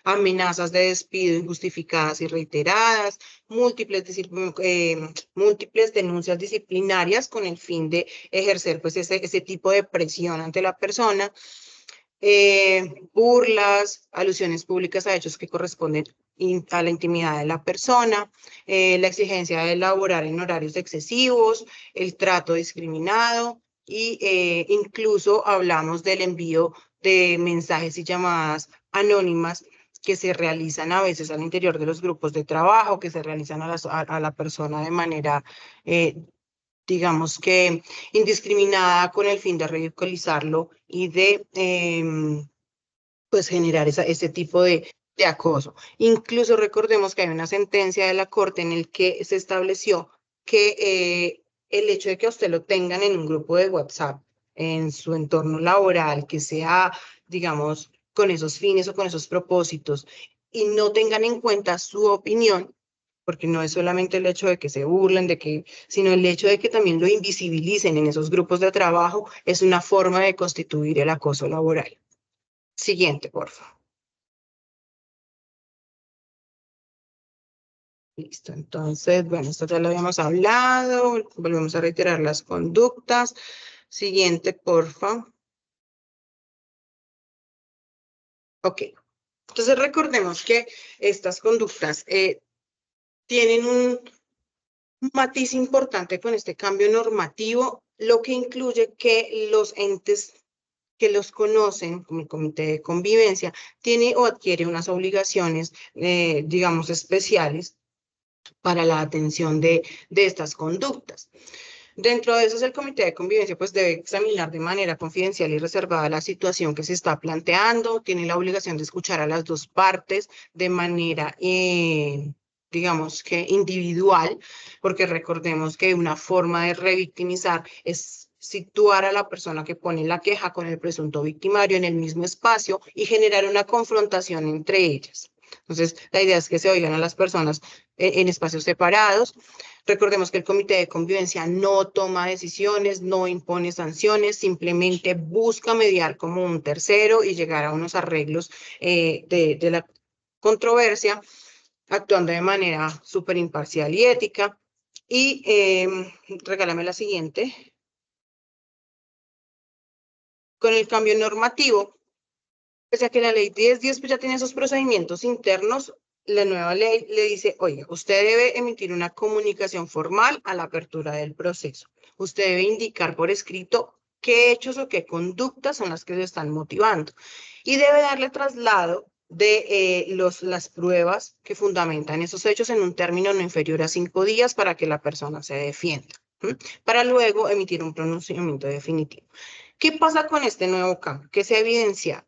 amenazas de despido injustificadas y reiteradas, múltiples denuncias disciplinarias con el fin de ejercer pues ese tipo de presión ante la persona, burlas, alusiones públicas a hechos que corresponden a la intimidad de la persona, la exigencia de laborar en horarios excesivos, el trato discriminado y incluso hablamos del envío de mensajes y llamadas anónimas que se realizan a veces al interior de los grupos de trabajo, que se realizan a la persona de manera, digamos que indiscriminada con el fin de ridiculizarlo y de pues generar ese tipo de acoso. Incluso recordemos que hay una sentencia de la Corte en el que se estableció que el hecho de que a usted lo tengan en un grupo de WhatsApp, en su entorno laboral, que sea, digamos, con esos fines o con esos propósitos, y no tengan en cuenta su opinión, porque no es solamente el hecho de que se burlen, sino el hecho de que también lo invisibilicen en esos grupos de trabajo, es una forma de constituir el acoso laboral. Siguiente, por favor. Listo, entonces, bueno, esto ya lo habíamos hablado, volvemos a reiterar las conductas. Siguiente, porfa. Ok, entonces recordemos que estas conductas tienen un matiz importante con este cambio normativo, lo que incluye que los entes que los conocen, como el Comité de Convivencia, tiene o adquiere unas obligaciones, digamos, especiales para la atención de estas conductas. Dentro de eso, el Comité de Convivencia pues debe examinar de manera confidencial y reservada la situación que se está planteando, tiene la obligación de escuchar a las dos partes de manera, digamos que individual, porque recordemos que una forma de revictimizar es situar a la persona que pone la queja con el presunto victimario en el mismo espacio y generar una confrontación entre ellas. Entonces, la idea es que se oigan a las personas en espacios separados. Recordemos que el Comité de Convivencia no toma decisiones, no impone sanciones, simplemente busca mediar como un tercero y llegar a unos arreglos de la controversia, actuando de manera súper imparcial y ética. Y regálame la siguiente. Con el cambio normativo, pese a que la ley 1010 pues ya tiene esos procedimientos internos, la nueva ley le dice, oiga, usted debe emitir una comunicación formal a la apertura del proceso. Usted debe indicar por escrito qué hechos o qué conductas son las que se están motivando y debe darle traslado de las pruebas que fundamentan esos hechos en un término no inferior a 5 días para que la persona se defienda, para luego emitir un pronunciamiento definitivo. ¿Qué pasa con este nuevo cambio? Que se evidencia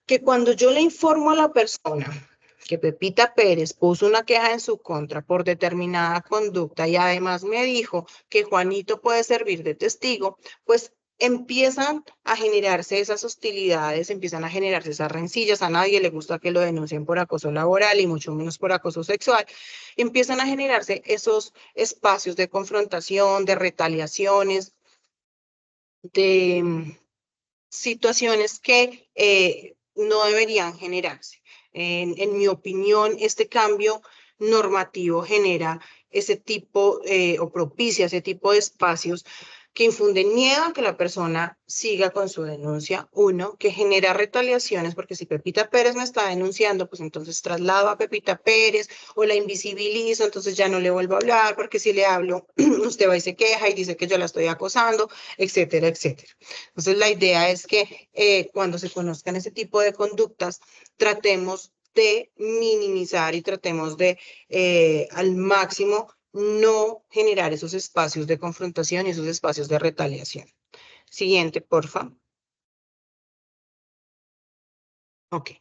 que cuando yo le informo a la persona que Pepita Pérez puso una queja en su contra por determinada conducta y además me dijo que Juanito puede servir de testigo, pues empiezan a generarse esas hostilidades, empiezan a generarse esas rencillas, a nadie le gusta que lo denuncien por acoso laboral y mucho menos por acoso sexual, empiezan a generarse esos espacios de confrontación, de retaliaciones, de situaciones que no deberían generarse. En mi opinión, este cambio normativo genera ese tipo o propicia ese tipo de espacios que infunden miedo a que la persona siga con su denuncia. Uno, que genera retaliaciones, porque si Pepita Pérez me está denunciando, pues entonces traslado a Pepita Pérez o la invisibilizo, entonces ya no le vuelvo a hablar, porque si le hablo, usted va y se queja y dice que yo la estoy acosando, etcétera, etcétera. Entonces, la idea es que cuando se conozcan ese tipo de conductas, tratemos de minimizar y tratemos de al máximo no generar esos espacios de confrontación y esos espacios de retaliación. Siguiente, porfa. Ok.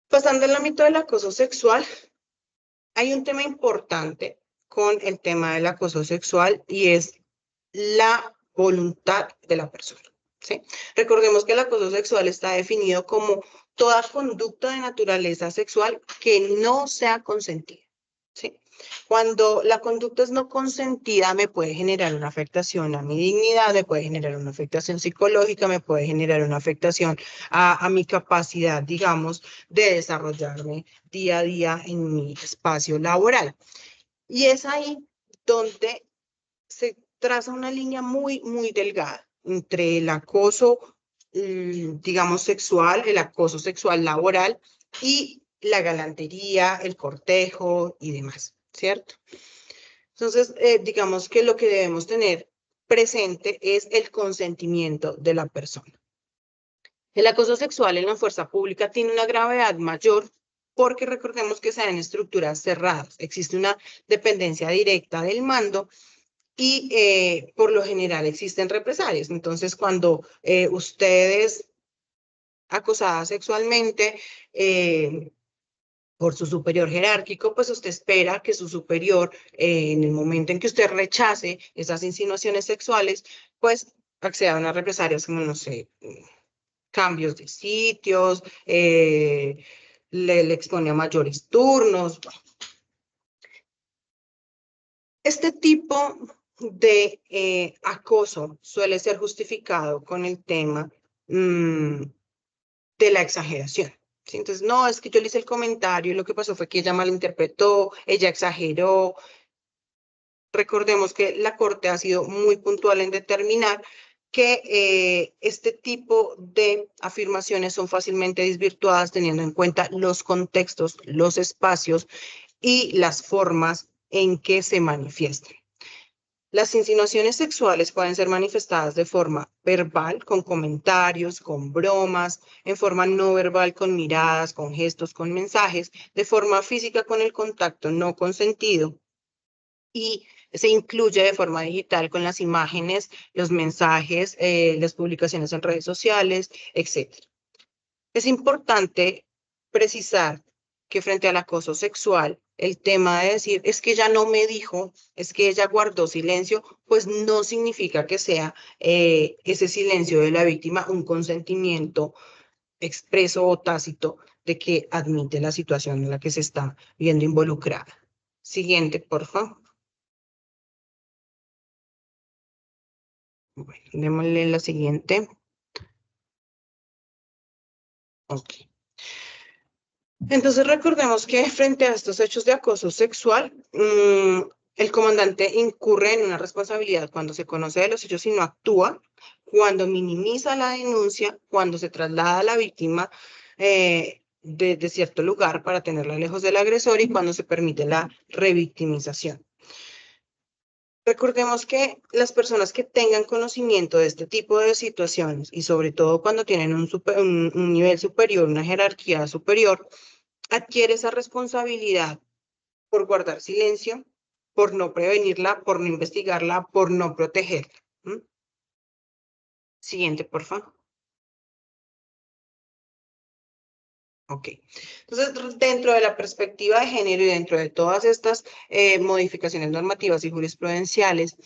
Pasando al ámbito del acoso sexual, hay un tema importante con el tema del acoso sexual y es la voluntad de la persona. ¿Sí? Recordemos que el acoso sexual está definido como toda conducta de naturaleza sexual que no sea consentida. ¿sí? Cuando la conducta es no consentida, me puede generar una afectación a mi dignidad, me puede generar una afectación psicológica, me puede generar una afectación a mi capacidad, digamos, de desarrollarme día a día en mi espacio laboral. Y es ahí donde se traza una línea muy, muy delgada entre el acoso, digamos, sexual, el acoso sexual laboral y la galantería, el cortejo y demás, ¿cierto? Entonces, digamos que lo que debemos tener presente es el consentimiento de la persona. El acoso sexual en la fuerza pública tiene una gravedad mayor porque recordemos que se dan en estructuras cerradas. Existe una dependencia directa del mando y por lo general existen represalias. Entonces, cuando ustedes acosadas sexualmente por su superior jerárquico, pues usted espera que su superior, en el momento en que usted rechace esas insinuaciones sexuales, pues acceda a unas represalias como, no sé, cambios de sitios, le expone a mayores turnos. Este tipo de acoso suele ser justificado con el tema de la exageración. ¿Sí? Entonces, no, es que yo le hice el comentario y lo que pasó fue que ella malinterpretó, ella exageró. Recordemos que la Corte ha sido muy puntual en determinar que este tipo de afirmaciones son fácilmente desvirtuadas teniendo en cuenta los contextos, los espacios y las formas en que se manifiestan. Las insinuaciones sexuales pueden ser manifestadas de forma verbal, con comentarios, con bromas, en forma no verbal, con miradas, con gestos, con mensajes, de forma física, con el contacto no consentido y se incluye de forma digital con las imágenes, los mensajes, las publicaciones en redes sociales, etc. Es importante precisar que frente al acoso sexual, el tema de decir es que ella no me dijo, es que ella guardó silencio, pues no significa que sea ese silencio de la víctima un consentimiento expreso o tácito de que admite la situación en la que se está viendo involucrada. Siguiente, por favor. Bueno, démosle la siguiente. Ok. Entonces recordemos que frente a estos hechos de acoso sexual, el comandante incurre en una responsabilidad cuando se conoce de los hechos y no actúa, cuando minimiza la denuncia, cuando se traslada a la víctima de cierto lugar para tenerla lejos del agresor y cuando se permite la revictimización. Recordemos que las personas que tengan conocimiento de este tipo de situaciones y sobre todo cuando tienen un nivel superior, una jerarquía superior, adquiere esa responsabilidad por guardar silencio, por no prevenirla, por no investigarla, por no protegerla. ¿Mm? Siguiente, por favor. Ok. Entonces, dentro de la perspectiva de género y dentro de todas estas modificaciones normativas y jurisprudenciales,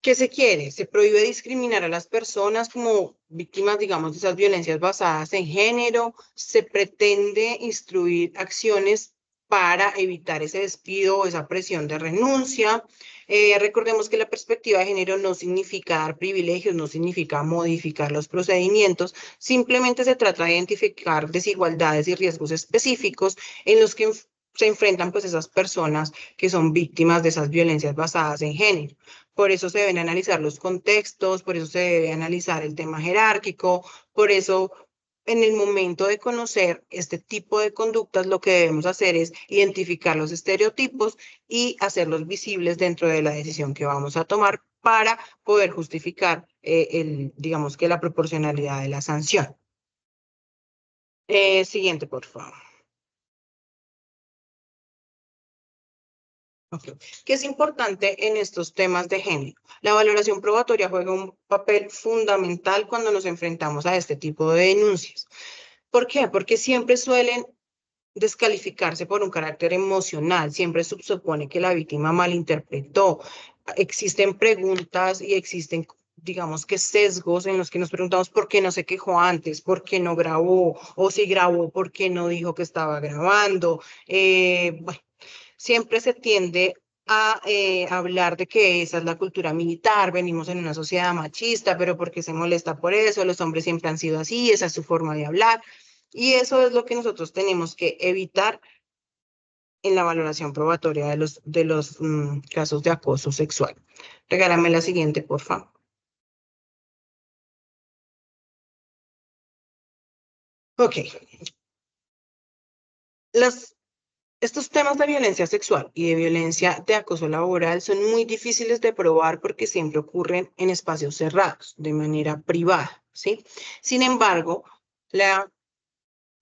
¿qué se quiere? Se prohíbe discriminar a las personas como víctimas, digamos, de esas violencias basadas en género. Se pretende instruir acciones para evitar ese despido o esa presión de renuncia. Recordemos que la perspectiva de género no significa dar privilegios, no significa modificar los procedimientos, simplemente se trata de identificar desigualdades y riesgos específicos en los que se enfrentan pues esas personas que son víctimas de esas violencias basadas en género. Por eso se deben analizar los contextos, por eso se debe analizar el tema jerárquico, por eso en el momento de conocer este tipo de conductas, lo que debemos hacer es identificar los estereotipos y hacerlos visibles dentro de la decisión que vamos a tomar para poder justificar digamos que la proporcionalidad de la sanción. Siguiente, por favor. Okay. ¿Qué es importante en estos temas de género? La valoración probatoria juega un papel fundamental cuando nos enfrentamos a este tipo de denuncias. ¿Por qué? Porque siempre suelen descalificarse por un carácter emocional, siempre se supone que la víctima malinterpretó. Existen preguntas y existen, digamos que sesgos en los que nos preguntamos por qué no se quejó antes, por qué no grabó, o si grabó, por qué no dijo que estaba grabando. Bueno, siempre se tiende a hablar de que esa es la cultura militar, venimos en una sociedad machista, pero ¿por qué se molesta por eso? Los hombres siempre han sido así, esa es su forma de hablar. Y eso es lo que nosotros tenemos que evitar en la valoración probatoria de los casos de acoso sexual. Regálame la siguiente, por favor. Ok. Estos temas de violencia sexual y de violencia de acoso laboral son muy difíciles de probar porque siempre ocurren en espacios cerrados, de manera privada, ¿sí? Sin embargo, la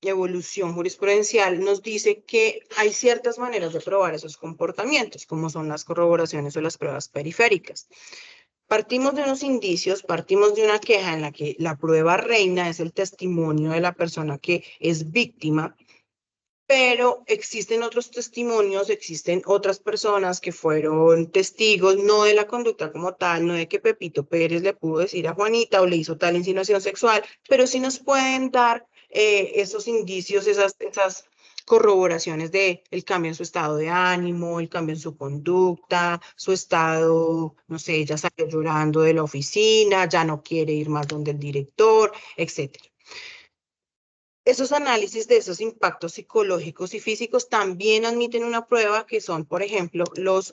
evolución jurisprudencial nos dice que hay ciertas maneras de probar esos comportamientos, como son las corroboraciones o las pruebas periféricas. Partimos de unos indicios, partimos de una queja en la que la prueba reina es el testimonio de la persona que es víctima, pero existen otros testimonios, existen otras personas que fueron testigos, no de la conducta como tal, no de que Pepito Pérez le pudo decir a Juanita o le hizo tal insinuación sexual, pero sí nos pueden dar esos indicios, esas corroboraciones de el cambio en su estado de ánimo, el cambio en su conducta, su estado, no sé, ya salió llorando de la oficina, ya no quiere ir más donde el director, etcétera. Esos análisis de esos impactos psicológicos y físicos también admiten una prueba que son, por ejemplo, los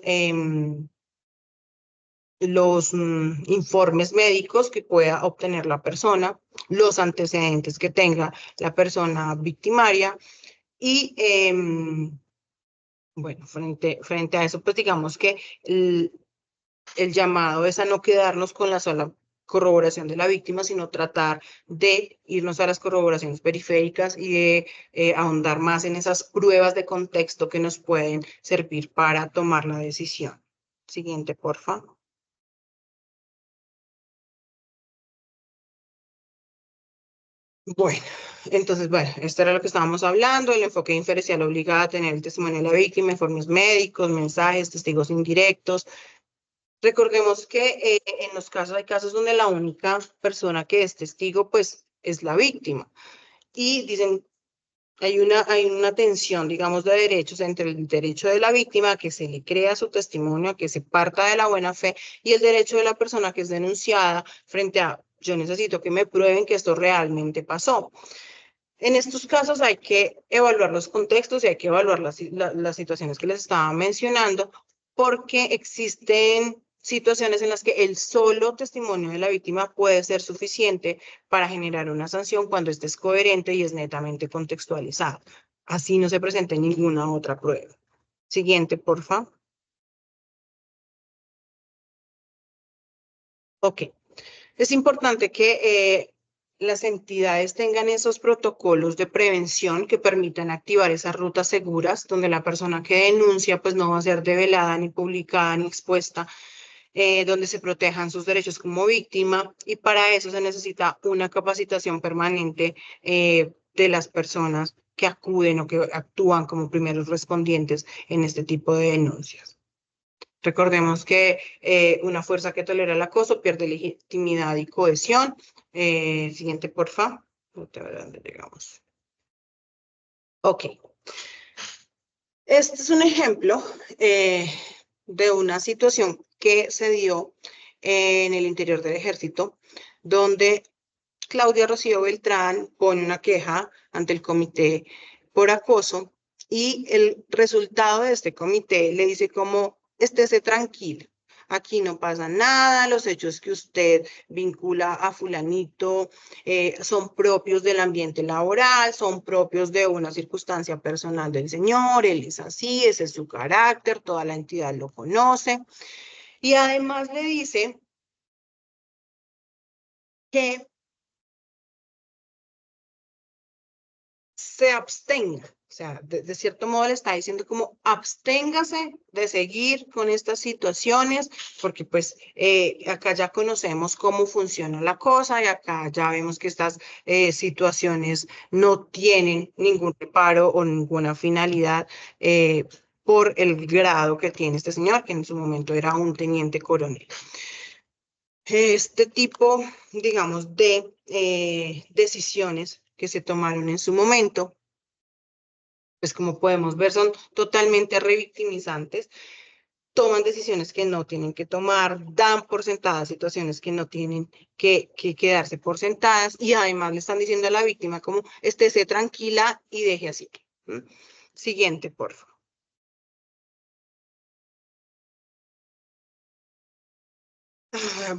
informes médicos que pueda obtener la persona, los antecedentes que tenga la persona victimaria y, bueno, frente a eso, pues digamos que el llamado es a no quedarnos con la sola corroboración de la víctima, sino tratar de irnos a las corroboraciones periféricas y de ahondar más en esas pruebas de contexto que nos pueden servir para tomar la decisión. Siguiente, porfa. Bueno, entonces, bueno, esto era lo que estábamos hablando. El enfoque inferencial obliga a tener el testimonio de la víctima, informes médicos, mensajes, testigos indirectos. Recordemos que en los casos hay casos donde la única persona que es testigo, pues, es la víctima. Y dicen, hay una tensión, digamos, de derechos entre el derecho de la víctima a que se le crea su testimonio, a que se parta de la buena fe, y el derecho de la persona que es denunciada frente a, yo necesito que me prueben que esto realmente pasó. En estos casos hay que evaluar los contextos y hay que evaluar las situaciones que les estaba mencionando, porque existen situaciones en las que el solo testimonio de la víctima puede ser suficiente para generar una sanción cuando éste es coherente y es netamente contextualizado. Así no se presenta ninguna otra prueba. Siguiente, por favor. Ok. Es importante que las entidades tengan esos protocolos de prevención que permitan activar esas rutas seguras donde la persona que denuncia pues no va a ser develada ni publicada ni expuesta, donde se protejan sus derechos como víctima y para eso se necesita una capacitación permanente de las personas que acuden o que actúan como primeros respondientes en este tipo de denuncias. Recordemos que una fuerza que tolera el acoso pierde legitimidad y cohesión. Siguiente, porfa. ¿Dónde llegamos? Ok. Este es un ejemplo de una situación que se dio en el interior del ejército, donde Claudia Rocío Beltrán pone una queja ante el comité por acoso y el resultado de este comité le dice como, estése tranquila, aquí no pasa nada, los hechos que usted vincula a fulanito son propios del ambiente laboral, son propios de una circunstancia personal del señor, él es así, ese es su carácter, toda la entidad lo conoce. Y además le dice que se abstenga. O sea, de cierto modo le está diciendo como absténgase de seguir con estas situaciones, porque pues acá ya conocemos cómo funciona la cosa y acá ya vemos que estas situaciones no tienen ningún reparo o ninguna finalidad por el grado que tiene este señor, que en su momento era un teniente coronel. Este tipo, digamos, de decisiones que se tomaron en su momento pues como podemos ver, son totalmente revictimizantes, toman decisiones que no tienen que tomar, dan por sentadas situaciones que no tienen que quedarse por sentadas y además le están diciendo a la víctima como estése tranquila y deje así. ¿Mm? Siguiente, por favor.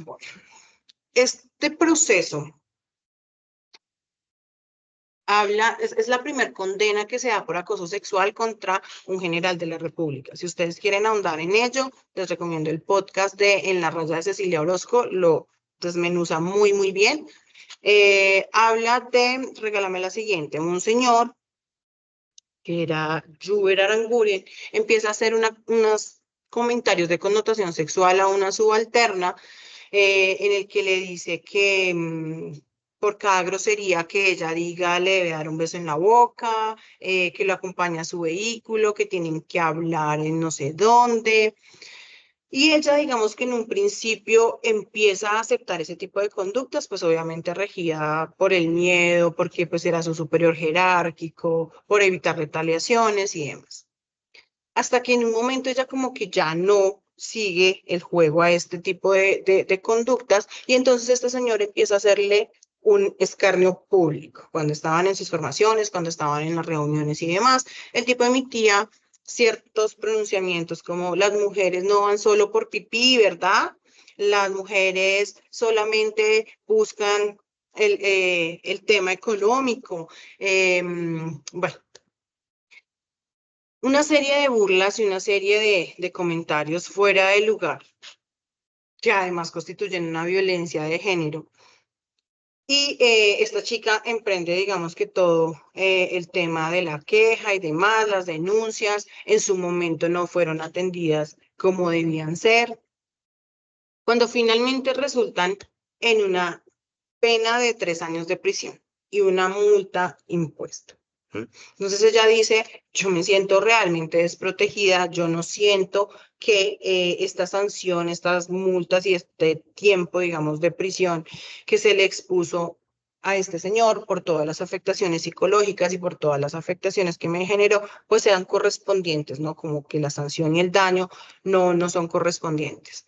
Bueno, este proceso es la primer condena que se da por acoso sexual contra un general de la República. Si ustedes quieren ahondar en ello, les recomiendo el podcast de En la raya de Cecilia Orozco, lo desmenuza muy, muy bien. Habla de, regálame la siguiente, un señor que era Juber Aranguren, empieza a hacer unos comentarios de connotación sexual a una subalterna en el que le dice que por cada grosería que ella diga le debe dar un beso en la boca, que lo acompaña a su vehículo, que tienen que hablar en no sé dónde. Y ella, digamos que en un principio empieza a aceptar ese tipo de conductas, pues obviamente regida por el miedo, porque pues era su superior jerárquico, por evitar retaliaciones y demás. Hasta que en un momento ella como que ya no sigue el juego a este tipo de conductas y entonces este señor empieza a hacerle un escarnio público. Cuando estaban en sus formaciones, cuando estaban en las reuniones y demás, el tipo emitía ciertos pronunciamientos como las mujeres no van solo por pipí, ¿verdad? Las mujeres solamente buscan el tema económico. Bueno, una serie de burlas y una serie de comentarios fuera de lugar, que además constituyen una violencia de género. Y esta chica emprende, digamos que todo el tema de la queja y demás, las denuncias, en su momento no fueron atendidas como debían ser. Cuando finalmente resultan en una pena de 3 años de prisión y una multa impuesta. ¿Mm? Entonces ella dice, yo me siento realmente desprotegida, yo no siento que esta sanción, estas multas y este tiempo, digamos, de prisión que se le expuso a este señor por todas las afectaciones psicológicas y por todas las afectaciones que me generó, pues sean correspondientes, ¿no? Como que la sanción y el daño no son correspondientes.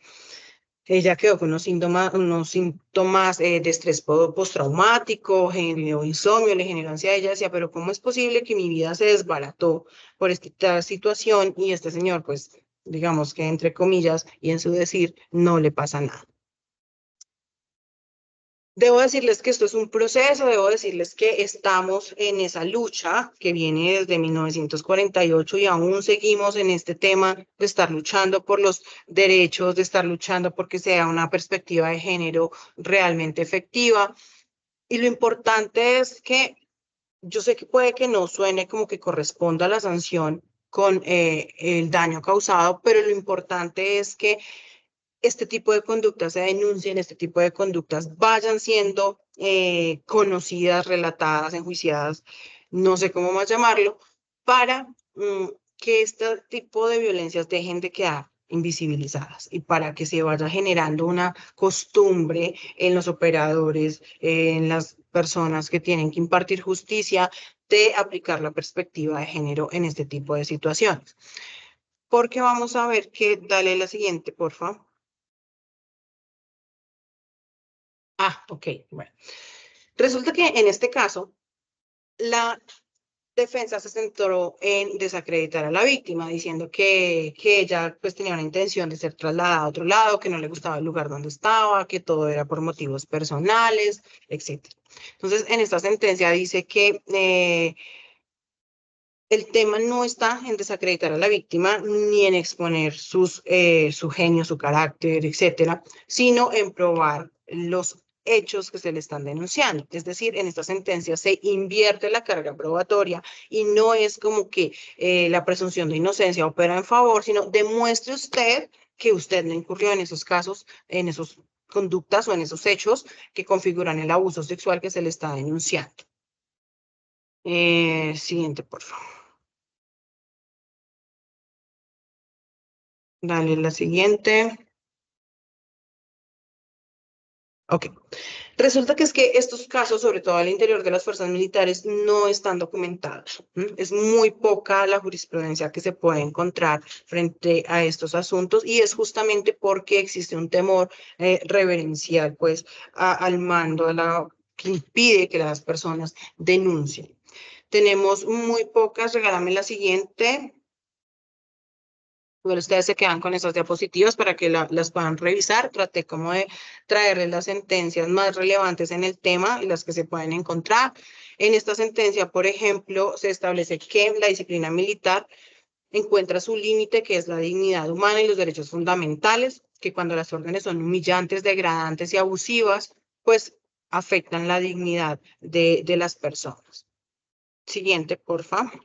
Ella quedó con unos síntomas de estrés postraumático, generó insomnio, le generó ansiedad. Ella decía, pero ¿cómo es posible que mi vida se desbarató por esta situación y este señor, pues, digamos que entre comillas y en su decir, no le pasa nada? Debo decirles que esto es un proceso, debo decirles que estamos en esa lucha que viene desde 1948 y aún seguimos en este tema de estar luchando por los derechos, de estar luchando porque sea una perspectiva de género realmente efectiva. Y lo importante es que yo sé que puede que no suene como que corresponda a la sanción con el daño causado, pero lo importante es que este tipo de conductas se denuncien, este tipo de conductas vayan siendo conocidas, relatadas, enjuiciadas, no sé cómo más llamarlo, para que este tipo de violencias dejen de quedar invisibilizadas y para que se vaya generando una costumbre en los operadores, en las personas que tienen que impartir justicia, de aplicar la perspectiva de género en este tipo de situaciones. Porque vamos a ver que, dale la siguiente, por favor. Ok, bueno. Resulta que en este caso, la defensa se centró en desacreditar a la víctima, diciendo que ella pues tenía una intención de ser trasladada a otro lado, que no le gustaba el lugar donde estaba, que todo era por motivos personales, etcétera. Entonces, en esta sentencia dice que el tema no está en desacreditar a la víctima ni en exponer su genio, su carácter, etcétera, sino en probar los hechos que se le están denunciando. Es decir, en esta sentencia se invierte la carga probatoria y no es como que la presunción de inocencia opera en favor, sino demuestre usted que usted no incurrió en esos casos, en esas conductas o en esos hechos que configuran el abuso sexual que se le está denunciando. Siguiente, por favor. Dale la siguiente. Ok. Resulta que es que estos casos, sobre todo al interior de las fuerzas militares, no están documentados. Es muy poca la jurisprudencia que se puede encontrar frente a estos asuntos y es justamente porque existe un temor reverencial, pues, al mando, que impide que las personas denuncien. Tenemos muy pocas, regálame la siguiente. Bueno, ustedes se quedan con esas diapositivas para que las puedan revisar. Traté como de traerles las sentencias más relevantes en el tema y las que se pueden encontrar. En esta sentencia, por ejemplo, se establece que la disciplina militar encuentra su límite, que es la dignidad humana y los derechos fundamentales, que cuando las órdenes son humillantes, degradantes y abusivas, pues afectan la dignidad de las personas. Siguiente, por favor.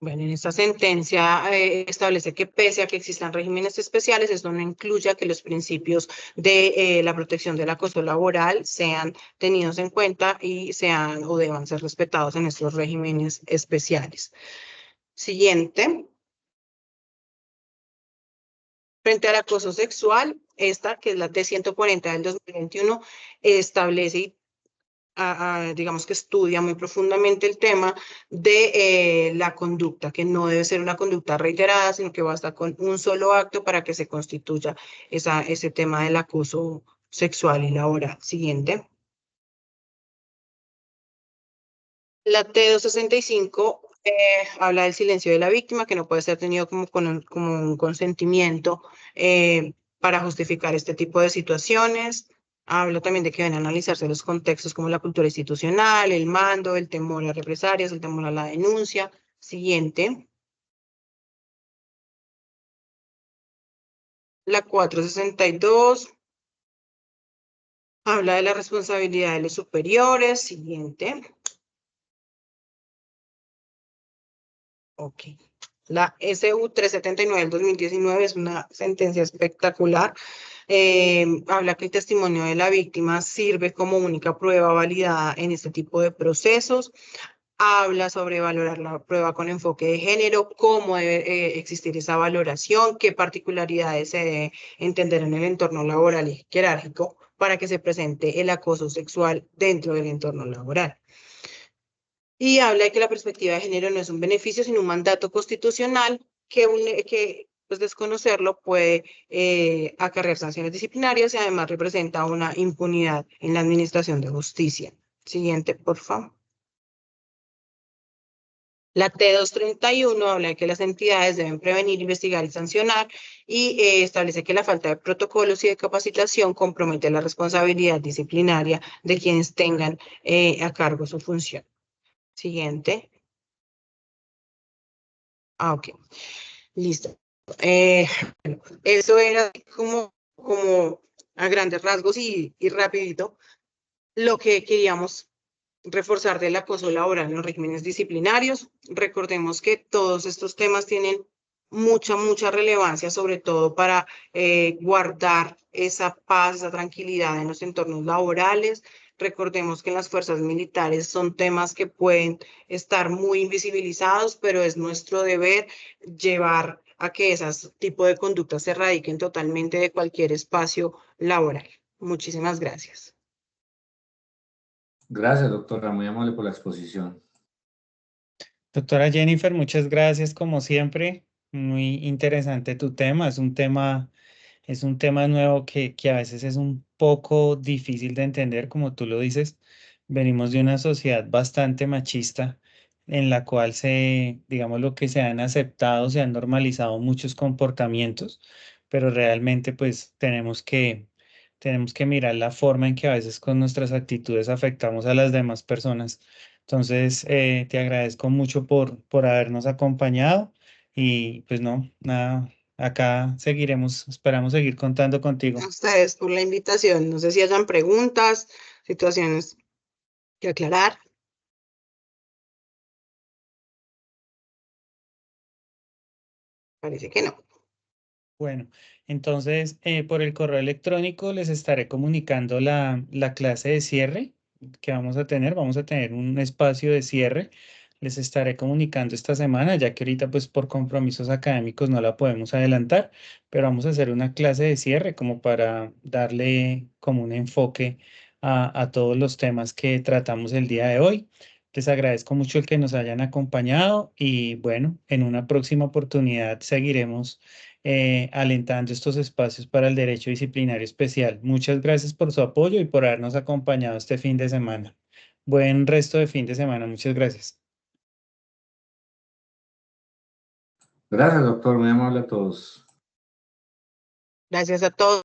Bueno, en esta sentencia establece que pese a que existan regímenes especiales, esto no incluye a que los principios de la protección del acoso laboral sean tenidos en cuenta y sean o deban ser respetados en estos regímenes especiales. Siguiente. Frente al acoso sexual, esta, que es la T140 del 2021, establece y digamos que estudia muy profundamente el tema de la conducta, que no debe ser una conducta reiterada, sino que basta con un solo acto para que se constituya ese tema del acoso sexual y laboral. Siguiente. La T265 habla del silencio de la víctima, que no puede ser tenido como un consentimiento para justificar este tipo de situaciones. Habla también de que deben analizarse los contextos como la cultura institucional, el mando, el temor a las represalias, el temor a la denuncia. Siguiente. La 462 habla de la responsabilidad de los superiores. Siguiente. Ok. La SU 379 del 2019 es una sentencia espectacular. Habla que el testimonio de la víctima sirve como única prueba validada en este tipo de procesos. Habla sobre valorar la prueba con enfoque de género, cómo debe existir esa valoración, qué particularidades se debe entender en el entorno laboral y jerárquico para que se presente el acoso sexual dentro del entorno laboral. Y habla de que la perspectiva de género no es un beneficio, sino un mandato constitucional que pues, desconocerlo puede acarrear sanciones disciplinarias y además representa una impunidad en la administración de justicia. Siguiente, por favor. La T231 habla de que las entidades deben prevenir, investigar y sancionar y establece que la falta de protocolos y de capacitación compromete la responsabilidad disciplinaria de quienes tengan a cargo su función. Siguiente. Ok, listo. Bueno, eso era como a grandes rasgos y rapidito lo que queríamos reforzar del acoso laboral en los regímenes disciplinarios. Recordemos que todos estos temas tienen mucha relevancia, sobre todo para guardar esa paz, esa tranquilidad en los entornos laborales. Recordemos que en las fuerzas militares son temas que pueden estar muy invisibilizados, pero es nuestro deber llevar a que esas tipos de conductas se erradiquen totalmente de cualquier espacio laboral. Muchísimas gracias. Gracias, doctora, muy amable por la exposición. Doctora Jennifer, muchas gracias como siempre. Muy interesante tu tema. Es un tema nuevo que a veces es un poco difícil de entender, como tú lo dices. Venimos de una sociedad bastante machista en la cual digamos, lo que se han aceptado, se han normalizado muchos comportamientos, pero realmente pues tenemos que mirar la forma en que a veces con nuestras actitudes afectamos a las demás personas. Entonces, te agradezco mucho por habernos acompañado y pues no, nada, acá seguiremos, esperamos seguir contando contigo. A ustedes por la invitación. No sé si hayan preguntas, situaciones que aclarar. Parece que no. Bueno, entonces por el correo electrónico les estaré comunicando la clase de cierre que vamos a tener. Vamos a tener un espacio de cierre. les estaré comunicando esta semana, ya que ahorita pues por compromisos académicos no la podemos adelantar, pero vamos a hacer una clase de cierre como para darle como un enfoque a todos los temas que tratamos el día de hoy. Les agradezco mucho el que nos hayan acompañado y bueno, en una próxima oportunidad seguiremos alentando estos espacios para el derecho disciplinario especial. Muchas gracias por su apoyo y por habernos acompañado este fin de semana. Buen resto de fin de semana. Muchas gracias. Gracias, doctor. Muy amable a todos. Gracias a todos.